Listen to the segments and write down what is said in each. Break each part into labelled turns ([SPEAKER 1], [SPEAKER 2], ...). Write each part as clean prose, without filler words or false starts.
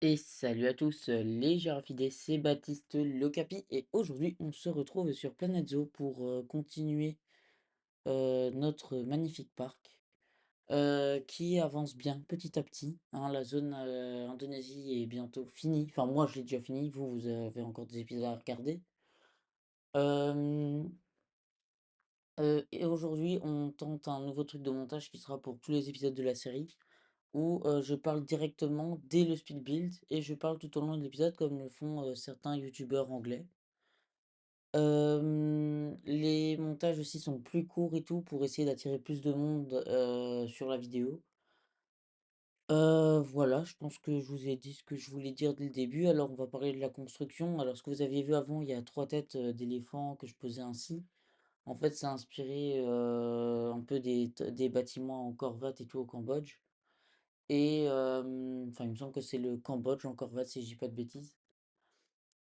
[SPEAKER 1] Et salut à tous, les Girafidés, c'est Baptiste Locapi et aujourd'hui on se retrouve sur Planet Zoo pour continuer notre magnifique parc qui avance bien petit à petit, hein. La zone Indonésie est bientôt finie, enfin moi je l'ai déjà fini, vous avez encore des épisodes à regarder. Euh, et aujourd'hui on tente un nouveau truc de montage qui sera pour tous les épisodes de la série où je parle directement dès le speed build et je parle tout au long de l'épisode comme le font certains youtubeurs anglais. Les montages aussi sont plus courts et tout pour essayer d'attirer plus de monde sur la vidéo. Voilà, je pense que je vous ai dit ce que je voulais dire dès le début. Alors on va parler de la construction. Alors ce que vous aviez vu avant, il y a trois têtes d'éléphants que je posais ainsi. En fait, c'est inspiré un peu des bâtiments en Corvette et tout au Cambodge. Et enfin, il me semble que c'est le Cambodge en Corvette, si je dis pas de bêtises.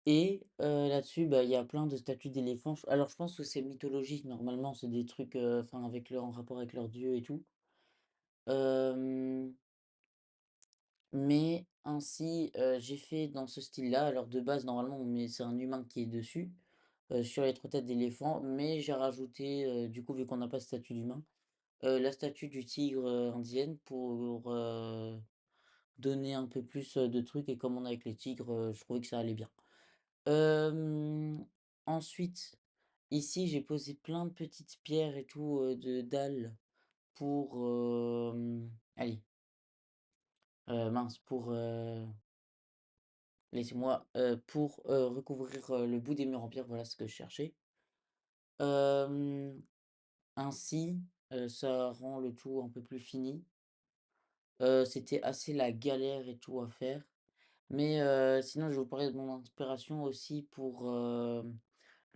[SPEAKER 1] Et là-dessus, bah, il y a plein de statues d'éléphants. Alors, je pense que c'est mythologique, normalement, c'est des trucs enfin, en rapport avec leur dieu et tout. Euh, mais ainsi, j'ai fait dans ce style-là. Alors, de base, normalement, c'est un humain qui est dessus, sur les trois têtes d'éléphant. Mais j'ai rajouté, du coup, vu qu'on n'a pas de statue d'humain, la statue du tigre indienne pour donner un peu plus de trucs. Et comme on a avec les tigres, je trouvais que ça allait bien. Hem, ensuite, ici, j'ai posé plein de petites pierres et tout, de dalles pour, allez, mince, laissez-moi, pour, recouvrir, le bout des murs en pierre, voilà ce que je cherchais. Hem, ainsi, ça rend le tout un peu plus fini. C'était assez la galère et tout à faire, mais sinon je vais vous parler de mon inspiration aussi pour,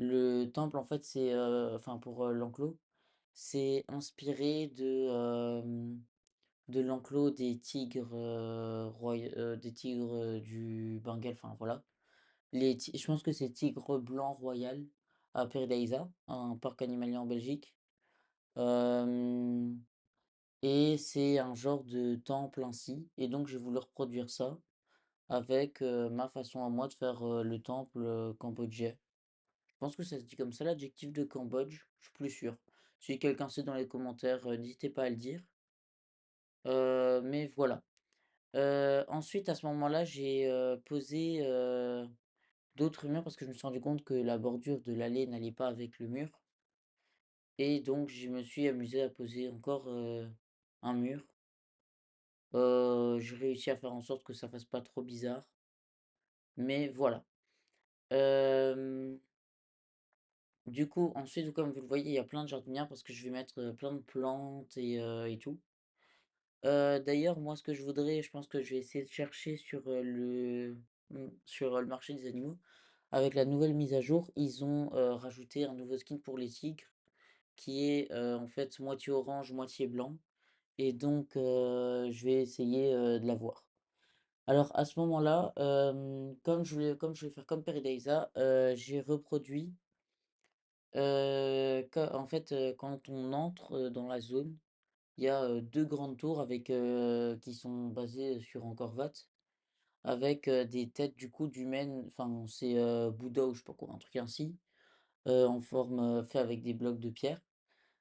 [SPEAKER 1] le temple en fait c'est, enfin pour, l'enclos, c'est inspiré de l'enclos des tigres, des tigres, du Bengale, enfin voilà. Je pense que c'est tigre blanc royal à Paradise, un parc animalier en Belgique. Hem et c'est un genre de temple ainsi et donc j'ai voulu reproduire ça avec, ma façon à moi de faire, le temple, cambodgien. Je pense que ça se dit comme ça l'adjectif de Cambodge, je suis plus sûr. Si quelqu'un sait dans les commentaires, n'hésitez pas à le dire. Mais voilà. Ensuite à ce moment-là, j'ai, posé, d'autres murs parce que je me suis rendu compte que la bordure de l'allée n'allait pas avec le mur et donc je me suis amusé à poser encore, un mur. J'ai réussi à faire en sorte que ça fasse pas trop bizarre, mais voilà. Hem Du coup, ensuite, comme vous le voyez, il y a plein de jardinières parce que je vais mettre, plein de plantes et tout. D'ailleurs, moi, ce que je voudrais, je pense que je vais essayer de chercher sur, sur, le marché des animaux. Avec la nouvelle mise à jour, ils ont, rajouté un nouveau skin pour les tigres qui est, en fait, moitié orange, moitié blanc et donc je vais essayer, de l'avoir. Alors à ce moment-là, comme je voulais faire comme Paradisa, j'ai reproduit. En fait, quand on entre, dans la zone, il y a, 2 grandes tours avec, qui sont basées sur Angkor Wat, avec, des têtes du coup d'humaines, enfin c'est, Bouddha ou je sais pas quoi, un truc ainsi, en forme, fait avec des blocs de pierre.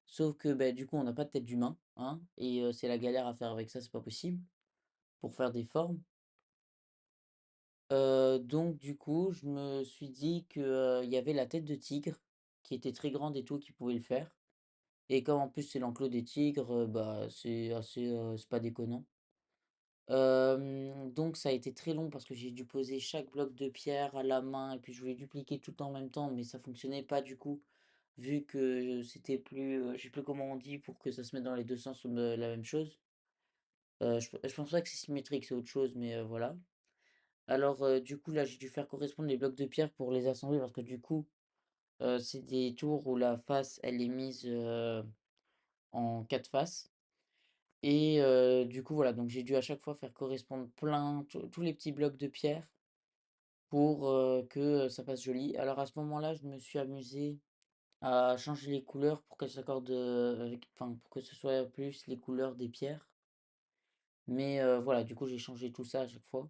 [SPEAKER 1] Sauf que, bah, du coup, on n'a pas de tête d'humain, hein, et c'est la galère à faire avec ça, c'est pas possible, pour faire des formes. Donc du coup, je me suis dit que, il y avait la tête de tigre, qui était très grande et tout, qui pouvait le faire. Et comme en plus c'est l'enclos des tigres, bah, c'est assez, c'est pas déconnant. Donc ça a été très long parce que j'ai dû poser chaque bloc de pierre à la main et puis je voulais dupliquer tout en même temps, mais ça fonctionnait pas du coup, vu que c'était plus, je sais plus comment on dit pour que ça se mette dans les 2 sens, la même chose. Je pense pas que c'est symétrique, c'est autre chose, mais voilà. Alors, du coup là, j'ai dû faire correspondre les blocs de pierre pour les assembler parce que du coup, c'est des tours où la face elle est mise, en 4 faces. Et du coup, voilà, donc j'ai dû à chaque fois faire correspondre tous les petits blocs de pierre pour, que, ça fasse joli. Alors à ce moment-là, je me suis amusé à changer les couleurs pour qu'elles s'accordent, avec enfin, pour que ce soit plus les couleurs des pierres. Mais voilà, du coup, j'ai changé tout ça à chaque fois.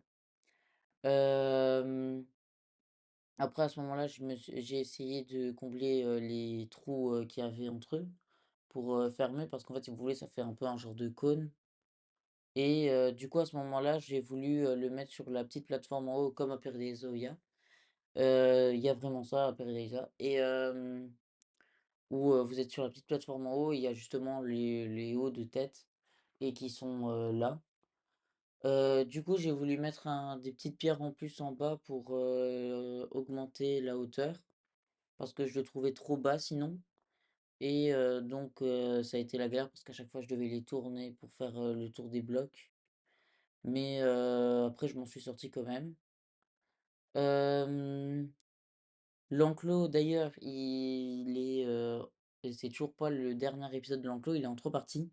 [SPEAKER 1] Hem, Après à ce moment-là, j'ai essayé de combler, les trous, qu'il y avait entre eux pour, fermer parce qu'en fait, si vous voulez, ça fait un peu un genre de cône et du coup, à ce moment-là, j'ai voulu, le mettre sur la petite plateforme en haut comme à Paradise Oya. Il y a vraiment ça à Paradise et où, vous êtes sur la petite plateforme en haut, il y a justement les hauts de tête et qui sont, là. Du coup, j'ai voulu mettre des petites pierres en plus en bas pour, augmenter la hauteur parce que je le trouvais trop bas sinon et donc ça a été la galère parce qu'à chaque fois je devais les tourner pour faire, le tour des blocs. Mais après je m'en suis sorti quand même. Hem, L'enclos d'ailleurs, il est, et c'est toujours pas le dernier épisode de l'enclos, il est en 3 parties.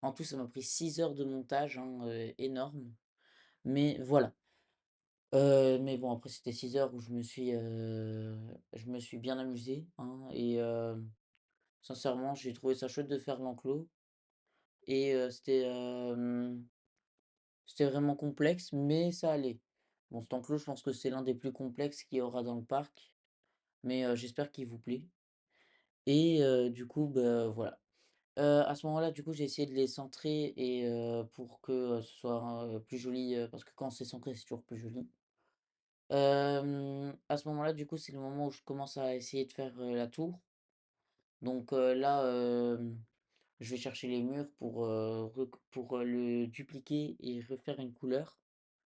[SPEAKER 1] En tout, ça m'a pris 6 heures de montage, hein, énorme. Mais voilà. Mais bon, après, c'était 6 heures où je me suis bien amusé, hein, et sincèrement, j'ai trouvé ça chouette de faire l'enclos et c'était vraiment complexe, mais ça allait. Bon, cet enclos, je pense que c'est l'un des plus complexes qu'il y aura dans le parc, mais j'espère qu'il vous plaît et du coup, bah, voilà. À ce moment-là, du coup, j'ai essayé de les centrer et pour que, ce soit, plus joli, parce que quand c'est centré, c'est toujours plus joli. À ce moment-là, du coup, c'est le moment où je commence à essayer de faire, la tour. Donc là, je vais chercher les murs pour, le dupliquer et refaire une couleur.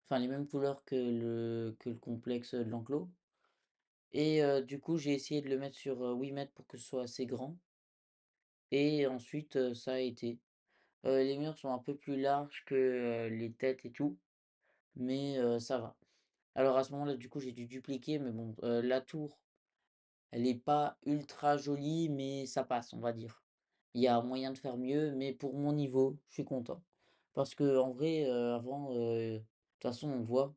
[SPEAKER 1] Enfin, les mêmes couleurs que le complexe, de l'enclos et du coup, j'ai essayé de le mettre sur, 8 mètres pour que ce soit assez grand et ensuite, ça a été. Les murs sont un peu plus larges que, les têtes et tout, mais ça va. Alors à ce moment-là, du coup, j'ai dû dupliquer, mais bon, la tour, elle est pas ultra jolie, mais ça passe, on va dire. Il y a moyen de faire mieux, mais pour mon niveau, je suis content. Parce que en vrai, avant, de toute façon, on voit,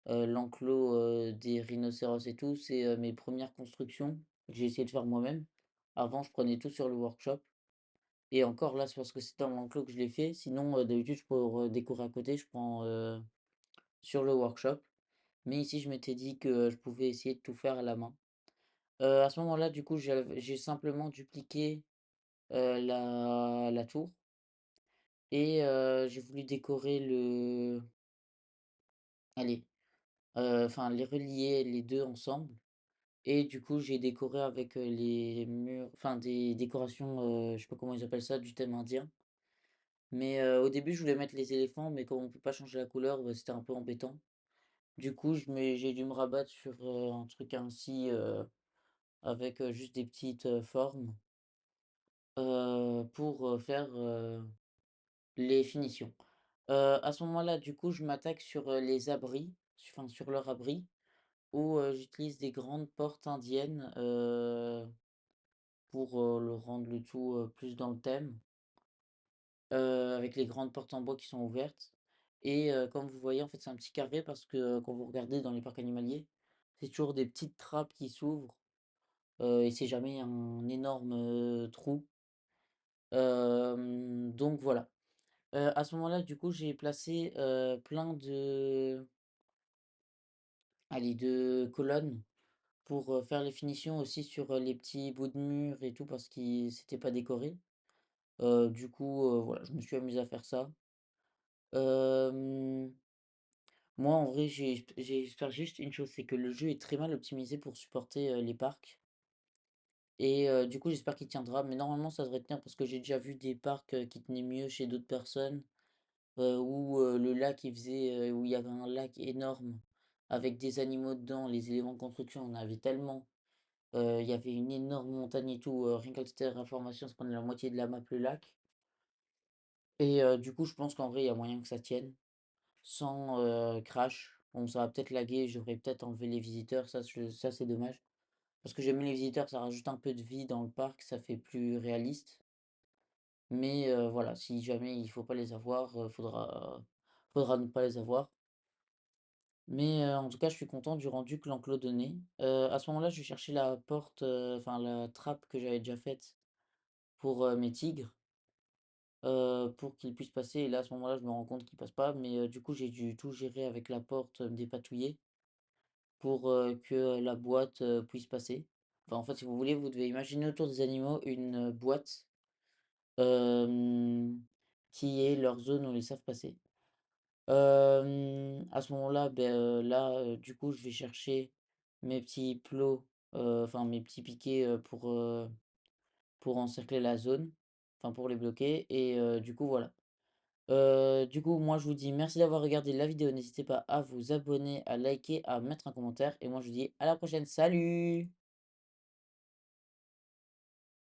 [SPEAKER 1] l'enclos, des rhinocéros et tout, c'est, mes premières constructions que j'ai essayé de faire moi-même. Avant, je prenais tout sur le workshop et encore là, c'est parce que c'est dans l'enclos que je l'ai fait. Sinon, d'habitude, pour, décorer à côté, je prends, sur le workshop. Mais ici, je m'étais dit que je pouvais essayer de tout faire à la main. À ce moment-là, du coup, j'ai simplement dupliqué, la tour et j'ai voulu décorer allez, enfin les relier les 2 ensemble et du coup, j'ai décoré avec, les murs enfin des décorations, je sais pas comment ils appellent ça, du thème indien. Mais au début, je voulais mettre les éléphants, mais comme on peut pas changer la couleur, bah, c'était un peu embêtant. Du coup, j'ai dû me rabattre sur, un truc ainsi, avec, juste des petites, formes, pour, faire, les finitions. À ce moment-là, du coup, je m'attaque sur, les abris, enfin sur leur abri où, j'utilise des grandes portes indiennes, pour, le rendre le tout, plus dans le thème, avec les grandes portes en bois qui sont ouvertes et comme vous voyez, en fait, c'est un petit carré parce que, quand vous regardez dans les parcs animaliers, c'est toujours des petites trappes qui s'ouvrent, et c'est jamais un énorme, trou. Donc voilà. À ce moment-là, du coup, j'ai placé, plein de colonnes pour, faire les finitions aussi sur, les petits bouts de mur et tout parce qu'ils c'était pas décoré. Du coup, voilà, je me suis amusé à faire ça. Hem, Moi, en vrai, j'espère juste une chose, c'est que le jeu est très mal optimisé pour supporter, les parcs et du coup, j'espère qu'il tiendra, mais normalement, ça devrait tenir parce que j'ai déjà vu des parcs, qui tenaient mieux chez d'autres personnes. Où, le lac il faisait, où il y avait un lac énorme avec des animaux dedans, les éléments de construction, on en avait tellement. Il y avait une énorme montagne et tout, rien qu'avec cette information, ça prenait la moitié de la map, le lac et du coup, je pense qu'en vrai, il y a moyen que ça tienne sans, crash. Bon, ça va peut-être laguer, je devrais peut-être enlever les visiteurs, ça c'est dommage. Parce que j'aime bien les visiteurs, ça rajoute un peu de vie dans le parc, ça fait plus réaliste. Mais voilà, si jamais il faut pas les avoir, faudra ne pas les avoir. Mais en tout cas, je suis content du rendu que l'enclos donnait. À ce moment-là, je vais chercher la porte, enfin la trappe que j'avais déjà faite pour, mes tigres. pour qu'ils puissent passer et là, à ce moment-là, je me rends compte qu'ils passent pas, mais du coup, j'ai dû tout gérer avec la porte, me dépatouiller pour, que la boîte, puisse passer. Enfin, en fait, si vous voulez, vous devez imaginer autour des animaux une, boîte, hem, qui est leur zone où ils savent passer. À ce moment-là, ben là, du coup, je vais chercher mes petits plots, enfin mes petits piquets, pour encercler la zone, enfin pour les bloquer et du coup, voilà. Du coup, moi, je vous dis merci d'avoir regardé la vidéo. N'hésitez pas à vous abonner, à liker, à mettre un commentaire et moi, je vous dis à la prochaine. Salut!